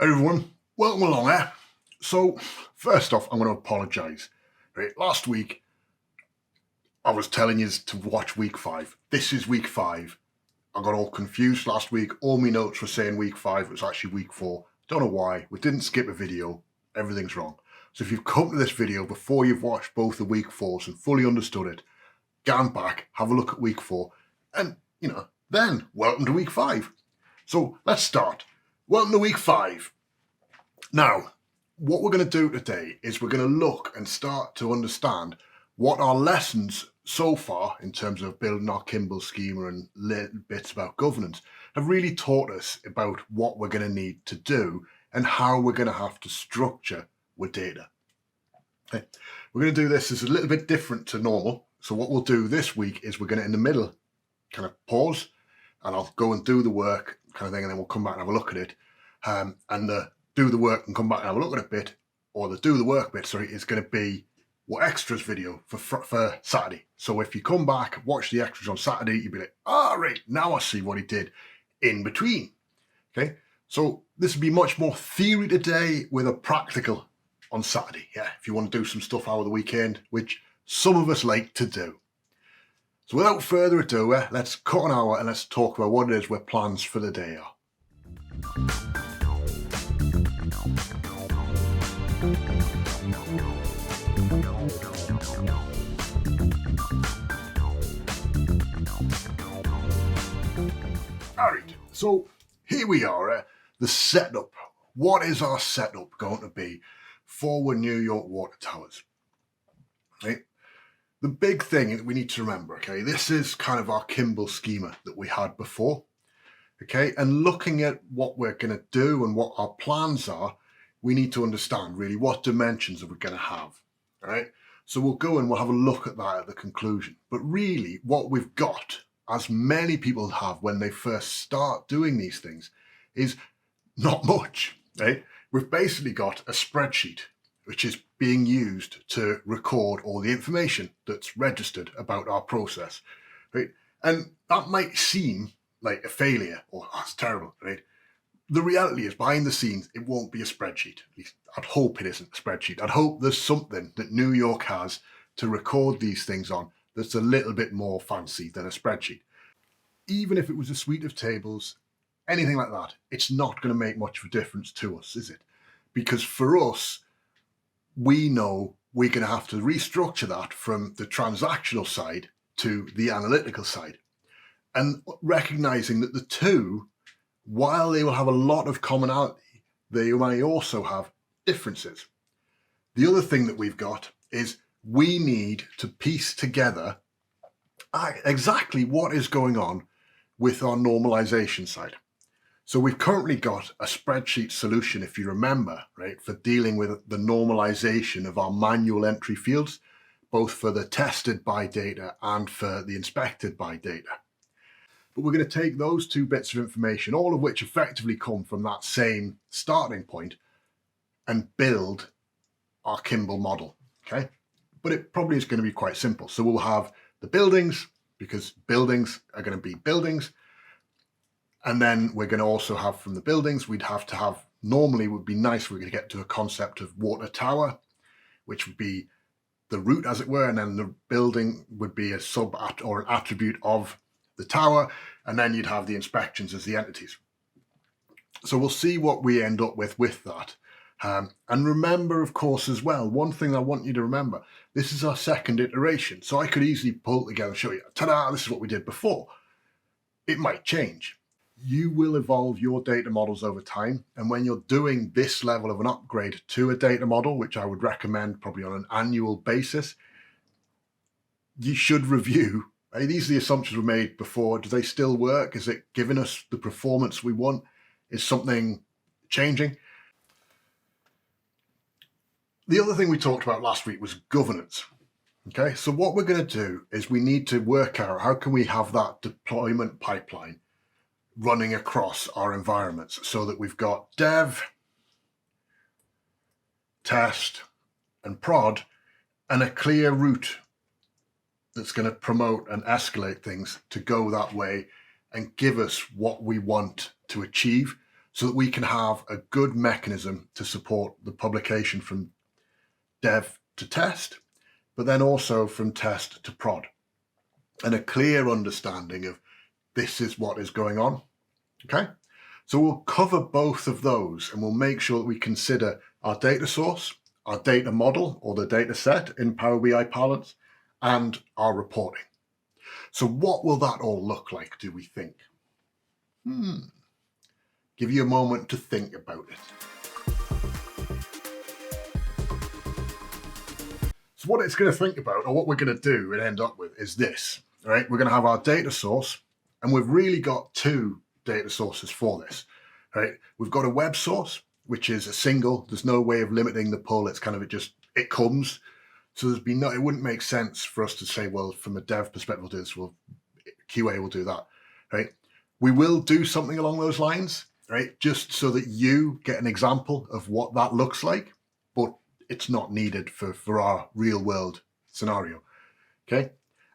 Everyone, welcome along there. So, first off, I'm going to apologise. Right, last week, I was telling you to watch week 5. This is week 5. I got all confused last week. All my notes were saying week 5. It was actually week 4. Don't know why. We didn't skip a video. Everything's wrong. So if you've come to this video before you've watched both the week 4s and fully understood it, go back, have a look at week 4, and, then welcome to week 5. So let's start. Welcome to week 5. Now, what we're going to do today is we're going to look and start to understand what our lessons so far in terms of building our Kimball schema and little bits about governance have really taught us about what we're going to need to do and how we're going to have to structure with data. Okay. We're going to do this as a little bit different to normal. So what we'll do this week is we're going to, in the middle, kind of pause, and I'll go and do the work kind of thing, and then we'll come back and have a look at it. And the do the work and come back and have a look at it bit, or the do the work bit, sorry, is going to be what extras video for Saturday. So if you come back, watch the extras on Saturday, you'll be like, right, now I see what he did in between. Okay, so this will be much more theory today with a practical on Saturday. Yeah, if you want to do some stuff over the weekend, which some of us like to do. So without further ado, let's cut an hour and let's talk about what it is our plans for the day are. Alright, so here we are, the setup. What is our setup going to be for New York water towers? Right? The big thing that we need to remember, okay, this is kind of our Kimball schema that we had before, okay, and looking at what we're going to do and what our plans are, we need to understand really what dimensions are we going to have, all right? So we'll go and we'll have a look at that at the conclusion. But really what we've got, as many people have when they first start doing these things, is not much, right? We've basically got a spreadsheet which is being used to record all the information that's registered about our process, right? And that might seem like a failure or that's terrible, right? The reality is behind the scenes, it won't be a spreadsheet. At least I'd hope it isn't a spreadsheet. I'd hope there's something that New York has to record these things on that's a little bit more fancy than a spreadsheet. Even if it was a suite of tables, anything like that, it's not going to make much of a difference to us, is it? Because for us, we know we're going to have to restructure that from the transactional side to the analytical side. And recognizing that the two, while they will have a lot of commonality, they may also have differences. The other thing that we've got is we need to piece together exactly what is going on with our normalization side. So we've currently got a spreadsheet solution, if you remember, right, for dealing with the normalization of our manual entry fields, both for the tested by data and for the inspected by data. But we're going to take those two bits of information, all of which effectively come from that same starting point, and build our Kimball model, okay? But it probably is going to be quite simple. So we'll have the buildings, because buildings are going to be buildings. And then we're going to also have from the buildings, we'd have to have, normally would be nice, we're going to get to a concept of water tower, which would be the root as it were, and then the building would be a sub or an attribute of the tower, and then you'd have the inspections as the entities. So we'll see what we end up with that. And remember, of course, as well, one thing I want you to remember, this is our second iteration. So I could easily pull it together and show you, ta-da, this is what we did before. It might change. You will evolve your data models over time. And when you're doing this level of an upgrade to a data model, which I would recommend probably on an annual basis, you should review, hey, these are the assumptions we made before. Do they still work? Is it giving us the performance we want? Is something changing? The other thing we talked about last week was governance. Okay, so what we're going to do is we need to work out how can we have that deployment pipeline running across our environments so that we've got dev, test, and prod, and a clear route that's going to promote and escalate things to go that way and give us what we want to achieve so that we can have a good mechanism to support the publication from dev to test, but then also from test to prod, and a clear understanding of this is what is going on. Okay, so we'll cover both of those, and we'll make sure that we consider our data source, our data model or the data set in Power BI parlance, and our reporting. So what will that all look like, do we think? Give you a moment to think about it. So what it's going to think about, or what we're going to do and end up with, is this. All right, we're going to have our data source, and we've really got two data sources for this. All right, we've got a web source, which is a single. There's no way of limiting the pull. It's kind of it comes. So it wouldn't make sense for us to say, well, from a dev perspective, we'll do this. Well, QA will do that. Right? We will do something along those lines, right? Just so that you get an example of what that looks like, but it's not needed for our real world scenario. Okay.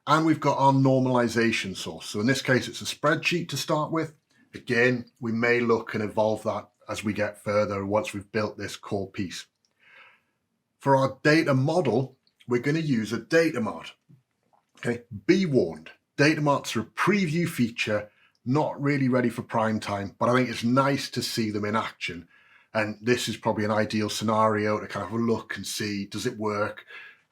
And we've got our normalization source. So in this case, it's a spreadsheet to start with. Again, we may look and evolve that as we get further once we've built this core piece. For our data model, we're going to use a data mart. Okay, be warned, data marts are a preview feature, not really ready for prime time, but I think it's nice to see them in action. And this is probably an ideal scenario to kind of look and see, does it work?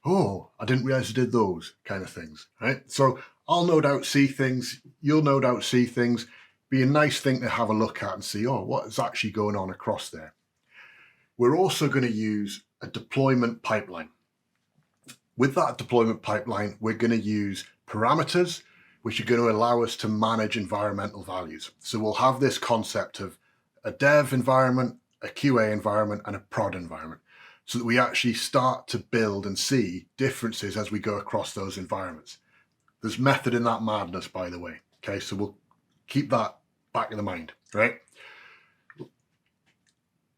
Oh, I didn't realize it did those kind of things, right? So I'll no doubt see things, you'll no doubt see things. Be a nice thing to have a look at and see, oh, what is actually going on across there? We're also going to use a deployment pipeline. With that deployment pipeline, we're going to use parameters, which are going to allow us to manage environmental values. So we'll have this concept of a dev environment, a QA environment, and a prod environment, so that we actually start to build and see differences as we go across those environments. There's method in that madness, by the way. Okay, so we'll keep that back in the mind, right?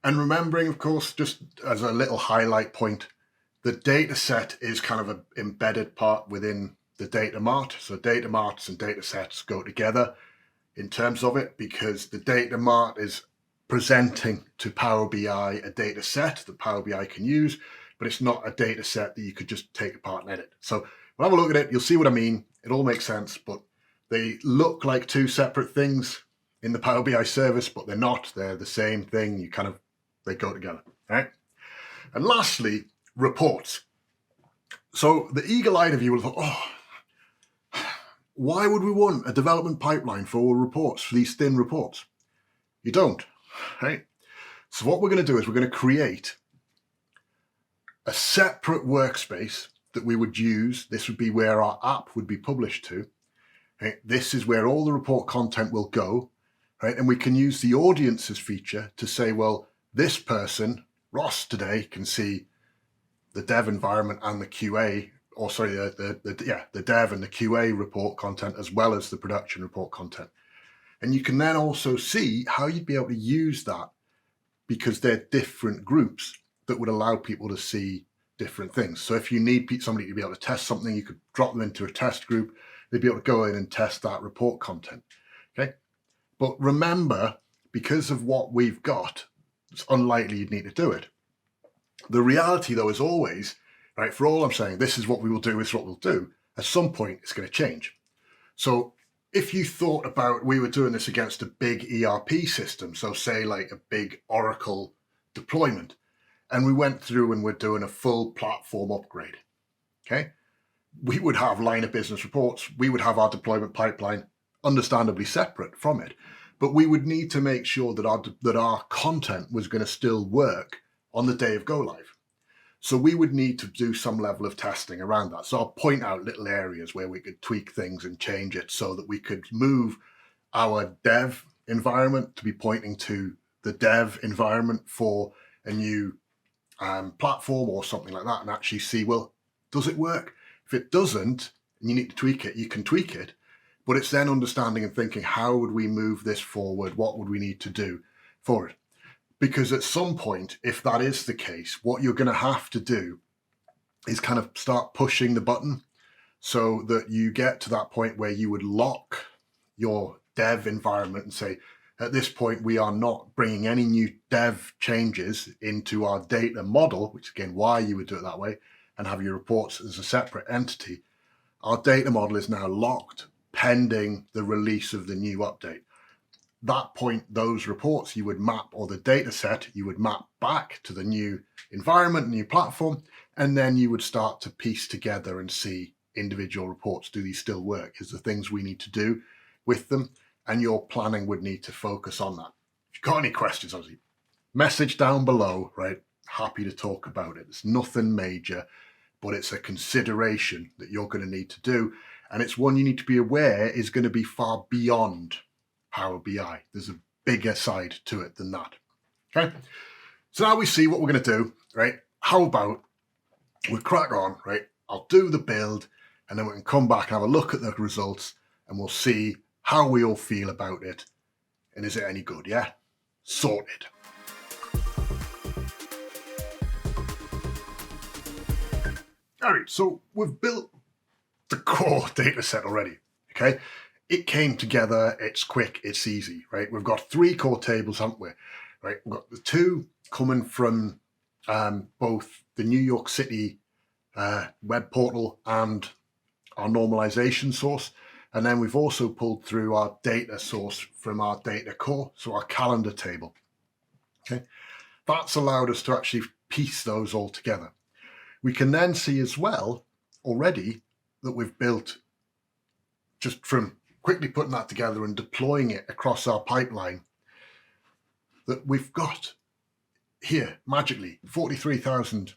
And remembering, of course, just as a little highlight point, the data set is kind of an embedded part within the data mart. So data marts and data sets go together in terms of it, because the data mart is presenting to Power BI a data set that Power BI can use, but it's not a data set that you could just take apart and edit. So we'll have a look at it. You'll see what I mean. It all makes sense, but they look like two separate things in the Power BI service, but they're not. They're the same thing. They go together, right? And lastly, reports. So the eagle-eyed of you will think, oh, why would we want a development pipeline for reports, for these thin reports? You don't, right? So what we're going to do is we're going to create a separate workspace that we would use. This would be where our app would be published to. Right? This is where all the report content will go, right? And we can use the audiences feature to say, well, this person, Ross, today can see the dev environment and the QA, or sorry, the dev and the QA report content, as well as the production report content. And you can then also see how you'd be able to use that, because they're different groups that would allow people to see different things. So if you need somebody to be able to test something, you could drop them into a test group. They'd be able to go in and test that report content. Okay. But remember, because of what we've got, it's unlikely you'd need to do it. The reality, though, is always, right, for all I'm saying, this is what we will do, this is what we'll do, at some point it's going to change. So if you thought about, we were doing this against a big ERP system, so say like a big Oracle deployment, and we went through and we're doing a full platform upgrade, okay? We would have line of business reports, we would have our deployment pipeline understandably separate from it, but we would need to make sure that our content was going to still work on the day of go live. So we would need to do some level of testing around that. So I'll point out little areas where we could tweak things and change it so that we could move our dev environment to be pointing to the dev environment for a new platform or something like that, and actually see, well, does it work? If it doesn't, and you need to tweak it, you can tweak it. But it's then understanding and thinking, how would we move this forward? What would we need to do for it? Because at some point, if that is the case, what you're going to have to do is kind of start pushing the button so that you get to that point where you would lock your dev environment and say, At this point, we are not bringing any new dev changes into our data model, which again, why you would do it that way and have your reports as a separate entity. Our data model is now locked pending the release of the new update. That point, those reports you would map, or the data set, you would map back to the new environment, new platform, and then you would start to piece together and see individual reports. Do these still work? Is there things we need to do with them? And your planning would need to focus on that. If you've got any questions, obviously, message down below, right? Happy to talk about it. It's nothing major, but it's a consideration that you're going to need to do. And it's one you need to be aware is going to be far beyond Power BI. There's a bigger side to it than that. Okay. So now we see what we're going to do, right? How about we crack on, right? I'll do the build and then we can come back and have a look at the results and we'll see how we all feel about it. And is it any good? Yeah. Sorted. All right. So we've built the core data set already. Okay. It came together, it's quick, it's easy, right? We've got 3 core tables, haven't we? Right, we've got the 2 coming from both the New York City web portal and our normalization source. And then we've also pulled through our data source from our data core, so our calendar table. Okay, that's allowed us to actually piece those all together. We can then see as well already that we've built, just from quickly putting that together and deploying it across our pipeline, that we've got here magically 43,000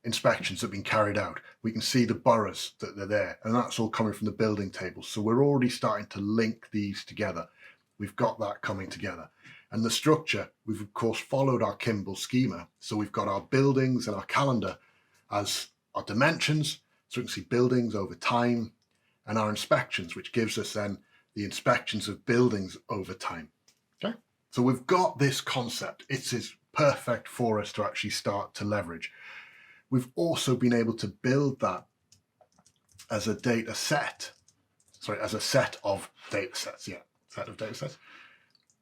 inspections have been carried out. We can see the boroughs that they're there, and that's all coming from the building tables. So we're already starting to link these together. We've got that coming together. And the structure, we've of course followed our Kimball schema. So we've got our buildings and our calendar as our dimensions. So we can see buildings over time, and our inspections, which gives us then the inspections of buildings over time. Okay, so we've got this concept. It is perfect for us to actually start to leverage. We've also been able to build that as a data set, as a set of data sets, set of data sets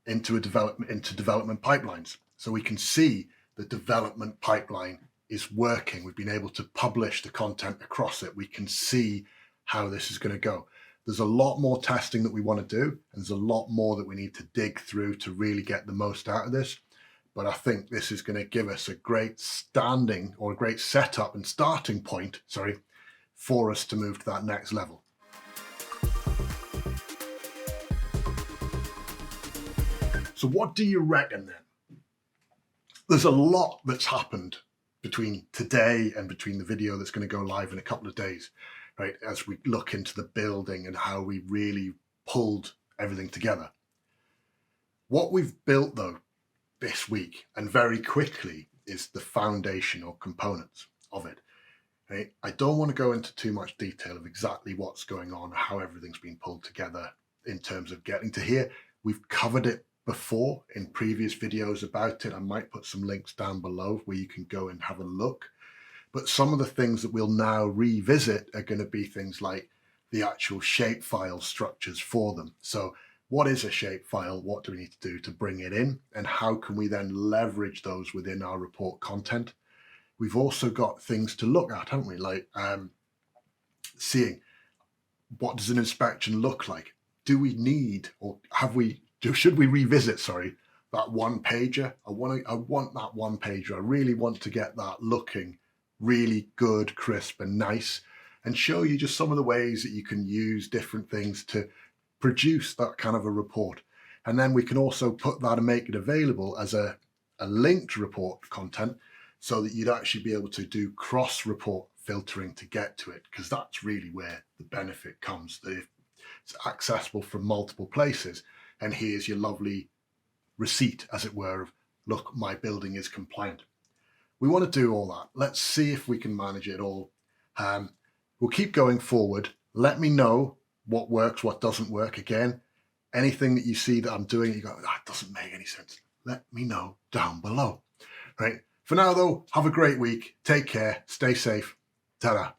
into development pipelines. So we can see the development pipeline is working. We've been able to publish the content across it. We can see how this is going to go. There's a lot more testing that we want to do, and there's a lot more that we need to dig through to really get the most out of this. But I think this is going to give us a great standing, or a great setup and starting point, for us to move to that next level. So what do you reckon then? There's a lot that's happened between today and between the video that's going to go live in a couple of days. Right, as we look into the building and how we really pulled everything together. What we've built though this week and very quickly is the foundational components of it. Right? I don't want to go into too much detail of exactly what's going on, how everything's been pulled together in terms of getting to here. We've covered it before in previous videos about it. I might put some links down below where you can go and have a look. But some of the things that we'll now revisit are going to be things like the actual shapefile structures for them. So what is a shapefile? What do we need to do to bring it in? And how can we then leverage those within our report content? We've also got things to look at, haven't we? Like seeing what does an inspection look like? Do we need, or should we revisit, that one pager? I want that one pager. I really want to get that looking really good, crisp and nice, and show you just some of the ways that you can use different things to produce that kind of a report. And then we can also put that and make it available as a linked report content, so that you'd actually be able to do cross-report filtering to get to it, because that's really where the benefit comes. That it's accessible from multiple places, and here's your lovely receipt, as it were, of, look, my building is compliant. We want to do all that. Let's see if we can manage it all. We'll keep going forward. Let me know what works, what doesn't work. Again, anything that you see that I'm doing, you go, that doesn't make any sense. Let me know down below. Right. For now, though, have a great week. Take care. Stay safe. Ta-da.